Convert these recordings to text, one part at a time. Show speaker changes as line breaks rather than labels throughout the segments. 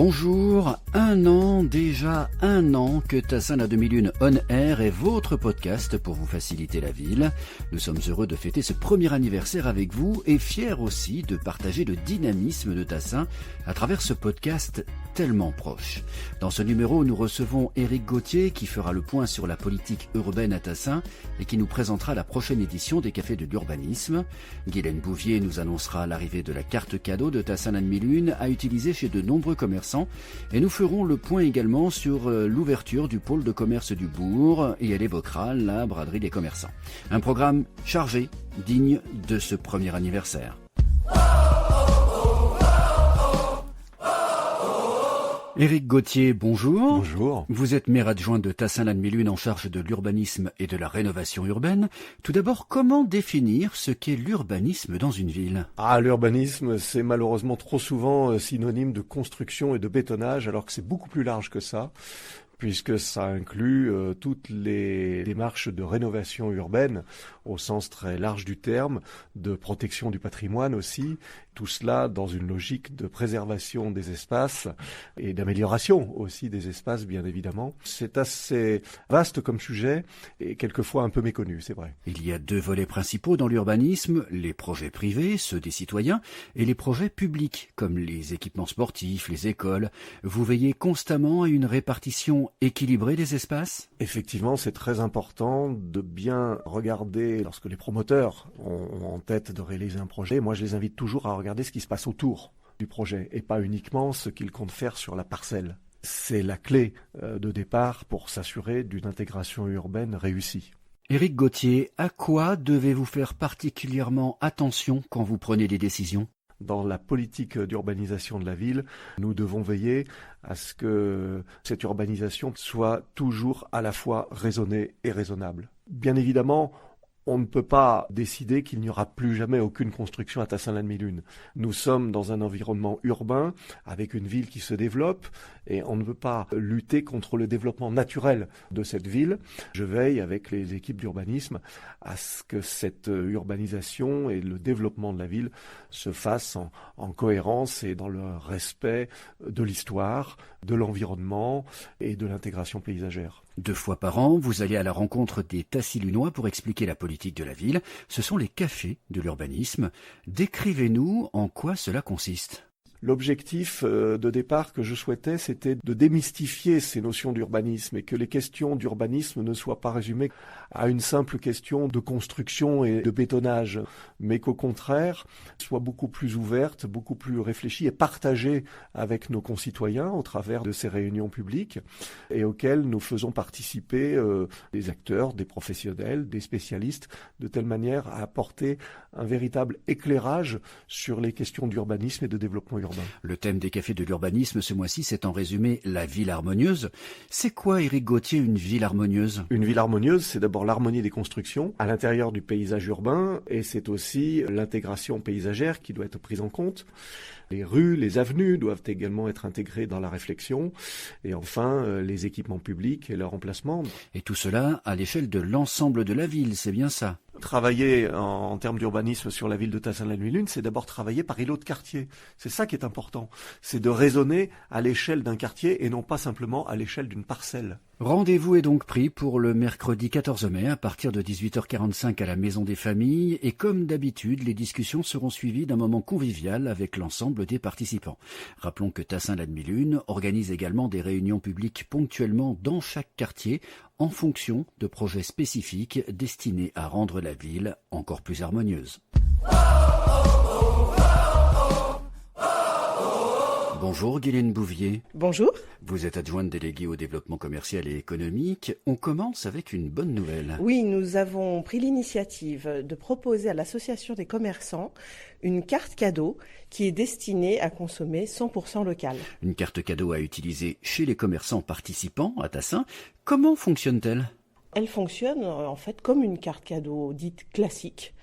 Bonjour, déjà un an que Tassin la demi-lune On Air est votre podcast pour vous faciliter la ville. Nous sommes heureux de fêter ce premier anniversaire avec vous et fiers aussi de partager le dynamisme de Tassin à travers ce podcast tellement proche. Dans ce numéro, nous recevons Éric Gauthier qui fera le point sur la politique urbaine à Tassin et qui nous présentera la prochaine édition des Cafés de l'Urbanisme. Guylaine Bouvier nous annoncera l'arrivée de la carte cadeau de Tassin la demi-lune à utiliser chez de nombreux commerçants. Et nous ferons le point également sur l'ouverture du pôle de commerce du bourg et elle évoquera la braderie des commerçants. Un programme chargé, digne de ce premier anniversaire. Éric Gauthier, bonjour.
Bonjour.
Vous êtes maire adjoint de Tassin la demi-lune en charge de l'urbanisme et de la rénovation urbaine. Tout d'abord, comment définir ce qu'est l'urbanisme dans une ville ?
L'urbanisme, c'est malheureusement trop souvent synonyme de construction et de bétonnage, alors que c'est beaucoup plus large que ça, puisque ça inclut toutes les démarches de rénovation urbaine, au sens très large du terme, de protection du patrimoine aussi, tout cela dans une logique de préservation des espaces et d'amélioration aussi des espaces, bien évidemment. C'est assez vaste comme sujet et quelquefois un peu méconnu, c'est vrai.
Il y a deux volets principaux dans l'urbanisme, les projets privés, ceux des citoyens, et les projets publics, comme les équipements sportifs, les écoles. Vous veillez constamment à une répartition équilibrée des espaces ?
Effectivement, c'est très important de bien regarder, lorsque les promoteurs ont en tête de réaliser un projet, moi je les invite toujours à regarder ce qui se passe autour du projet et pas uniquement ce qu'ils comptent faire sur la parcelle. C'est la clé de départ pour s'assurer d'une intégration urbaine réussie.
Éric Gauthier, à quoi devez-vous faire particulièrement attention quand vous prenez des décisions ?
Dans la politique d'urbanisation de la ville, nous devons veiller à ce que cette urbanisation soit toujours à la fois raisonnée et raisonnable. Bien évidemment, on ne peut pas décider qu'il n'y aura plus jamais aucune construction à Tassin la demi-lune. Nous sommes dans un environnement urbain avec une ville qui se développe et on ne veut pas lutter contre le développement naturel de cette ville. Je veille avec les équipes d'urbanisme à ce que cette urbanisation et le développement de la ville se fassent en cohérence et dans le respect de l'histoire, de l'environnement et de l'intégration paysagère.
2 fois par an, vous allez à la rencontre des Tassillunois pour expliquer la politique de la ville. Ce sont les cafés de l'urbanisme. Décrivez-nous en quoi cela consiste.
L'objectif de départ que je souhaitais, c'était de démystifier ces notions d'urbanisme et que les questions d'urbanisme ne soient pas résumées à une simple question de construction et de bétonnage, mais qu'au contraire, soient beaucoup plus ouvertes, beaucoup plus réfléchies et partagées avec nos concitoyens au travers de ces réunions publiques et auxquelles nous faisons participer des acteurs, des professionnels, des spécialistes, de telle manière à apporter un véritable éclairage sur les questions d'urbanisme et de développement urbain.
Le thème des cafés de l'urbanisme ce mois-ci, c'est en résumé la ville harmonieuse. C'est quoi, Éric Gauthier, une ville harmonieuse ?
Une ville harmonieuse, c'est d'abord l'harmonie des constructions à l'intérieur du paysage urbain et c'est aussi l'intégration paysagère qui doit être prise en compte. Les rues, les avenues doivent également être intégrées dans la réflexion et enfin les équipements publics et leur emplacement.
Et tout cela à l'échelle de l'ensemble de la ville, c'est bien ça ?
Travailler en termes d'urbanisme sur la ville de Tassin la demi-lune, c'est d'abord travailler par îlot de quartier. C'est ça qui est important. C'est de raisonner à l'échelle d'un quartier et non pas simplement à l'échelle d'une parcelle.
Rendez-vous est donc pris pour le mercredi 14 mai à partir de 18h45 à la Maison des Familles et comme d'habitude, les discussions seront suivies d'un moment convivial avec l'ensemble des participants. Rappelons que Tassin la demi-lune organise également des réunions publiques ponctuellement dans chaque quartier en fonction de projets spécifiques destinés à rendre la ville encore plus harmonieuse. Bonjour Guylaine Bouvier.
Bonjour.
Vous êtes adjointe déléguée au développement commercial et économique. On commence avec une bonne nouvelle.
Oui, nous avons pris l'initiative de proposer à l'Association des commerçants une carte cadeau qui est destinée à consommer 100% local.
Une carte cadeau à utiliser chez les commerçants participants à Tassin. Comment fonctionne-t-elle ?
Elle fonctionne en fait comme une carte cadeau dite classique,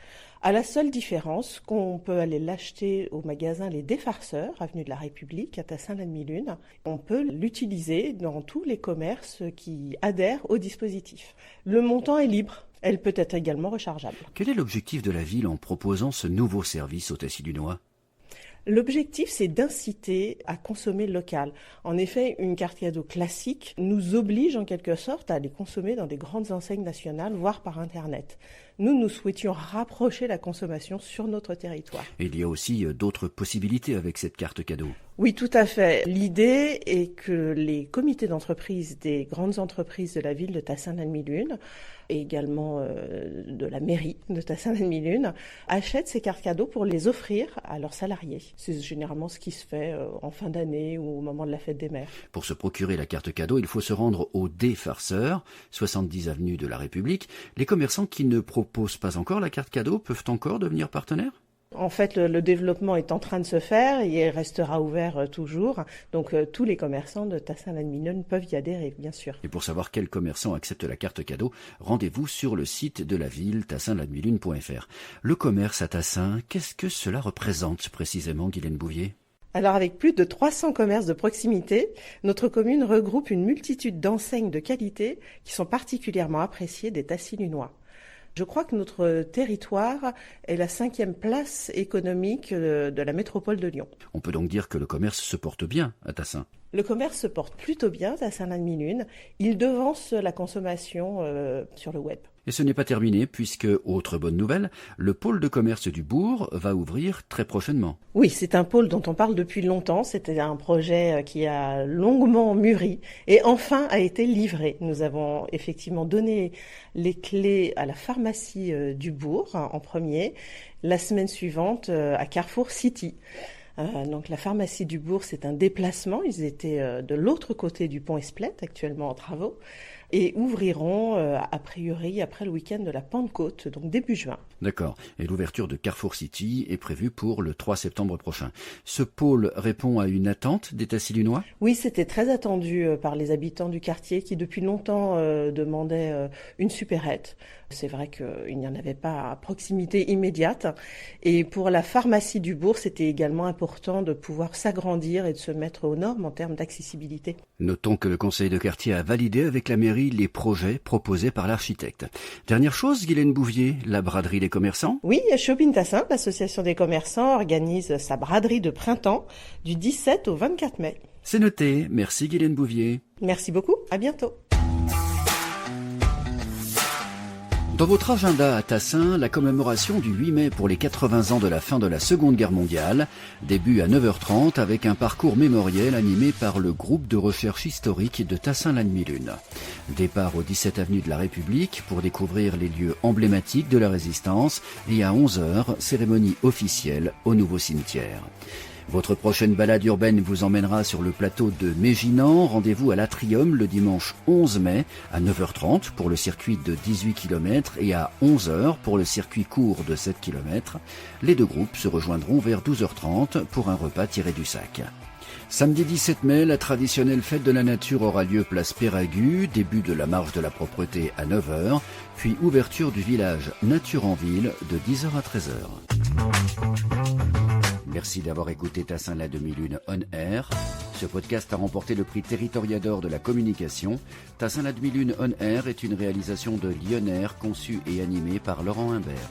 à la seule différence qu'on peut aller l'acheter au magasin Les Défarceurs, avenue de la République, à Tassin la demi-lune. On peut l'utiliser dans tous les commerces qui adhèrent au dispositif. Le montant est libre. Elle peut être également rechargeable.
Quel est l'objectif de la ville en proposant ce nouveau service aux Tassillunois ?
L'objectif, c'est d'inciter à consommer local. En effet, une carte cadeau classique nous oblige en quelque sorte à les consommer dans des grandes enseignes nationales, voire par Internet. Nous souhaitions rapprocher la consommation sur notre territoire.
Et il y a aussi d'autres possibilités avec cette carte cadeau.
Oui, tout à fait. L'idée est que les comités d'entreprise des grandes entreprises de la ville de Tassin-la-Demi-Lune et également de la mairie de Tassin-la-Demi-Lune achètent ces cartes cadeaux pour les offrir à leurs salariés. C'est généralement ce qui se fait en fin d'année ou au moment de la fête des mères.
Pour se procurer la carte cadeau, il faut se rendre au Défarceur, 70 avenue de la République. Les commerçants qui ne proposent pas encore la carte cadeau peuvent encore devenir partenaires ?
En fait, le développement est en train de se faire et il restera ouvert toujours. Donc, tous les commerçants de Tassin-la-Demi-Lune peuvent y adhérer, bien sûr.
Et pour savoir quels commerçants acceptent la carte cadeau, rendez-vous sur le site de la ville, tassin-la-demi-lune.fr. Le commerce à Tassin, qu'est-ce que cela représente précisément, Guylaine Bouvier ?
Alors, avec plus de 300 commerces de proximité, notre commune regroupe une multitude d'enseignes de qualité qui sont particulièrement appréciées des Tassis-Lunois. Je crois que notre territoire est la 5e place économique de la métropole de Lyon.
On peut donc dire que le commerce se porte bien à Tassin.
Le commerce se porte plutôt bien à Tassin-la-Demi-Lune. Il devance la consommation sur le web.
Et ce n'est pas terminé puisque, autre bonne nouvelle, le pôle de commerce du bourg va ouvrir très prochainement.
Oui, c'est un pôle dont on parle depuis longtemps. C'était un projet qui a longuement mûri et enfin a été livré. Nous avons effectivement donné les clés à la pharmacie du bourg en premier, la semaine suivante à Carrefour City. Donc la pharmacie du bourg, c'est un déplacement. Ils étaient de l'autre côté du pont Espelette, actuellement en travaux, et ouvriront a priori après le week-end de la Pentecôte, donc début juin.
D'accord. Et l'ouverture de Carrefour City est prévue pour le 3 septembre prochain. Ce pôle répond à une attente des Tassis-Lunois ?
Oui, c'était très attendu par les habitants du quartier qui depuis longtemps demandaient une supérette. C'est vrai qu'il n'y en avait pas à proximité immédiate. Et pour la pharmacie du bourg, c'était également important de pouvoir s'agrandir et de se mettre aux normes en termes d'accessibilité.
Notons que le conseil de quartier a validé avec la mairie les projets proposés par l'architecte. Dernière chose, Guylaine Bouvier, la braderie des commerçants ?
Oui, Shopping Tassin, l'association des commerçants, organise sa braderie de printemps du 17 au 24 mai.
C'est noté. Merci Guylaine Bouvier.
Merci beaucoup. À bientôt.
Dans votre agenda à Tassin, la commémoration du 8 mai pour les 80 ans de la fin de la Seconde Guerre mondiale, début à 9h30 avec un parcours mémoriel animé par le groupe de recherche historique de Tassin-la-Demi-Lune. Départ au 17 avenue de la République pour découvrir les lieux emblématiques de la Résistance et à 11h, cérémonie officielle au nouveau cimetière. Votre prochaine balade urbaine vous emmènera sur le plateau de Méginan. Rendez-vous à l'Atrium le dimanche 11 mai à 9h30 pour le circuit de 18 km et à 11h pour le circuit court de 7 km. Les deux groupes se rejoindront vers 12h30 pour un repas tiré du sac. Samedi 17 mai, la traditionnelle fête de la nature aura lieu place Péragu, début de la marche de la propreté à 9h, puis ouverture du village Nature en Ville de 10h à 13h. Merci d'avoir écouté Tassin-la-Demi-Lune On Air. Ce podcast a remporté le prix Territoriador de la communication. Tassin-la-Demi-Lune On Air est une réalisation de Lyon Air conçue et animée par Laurent Imbert.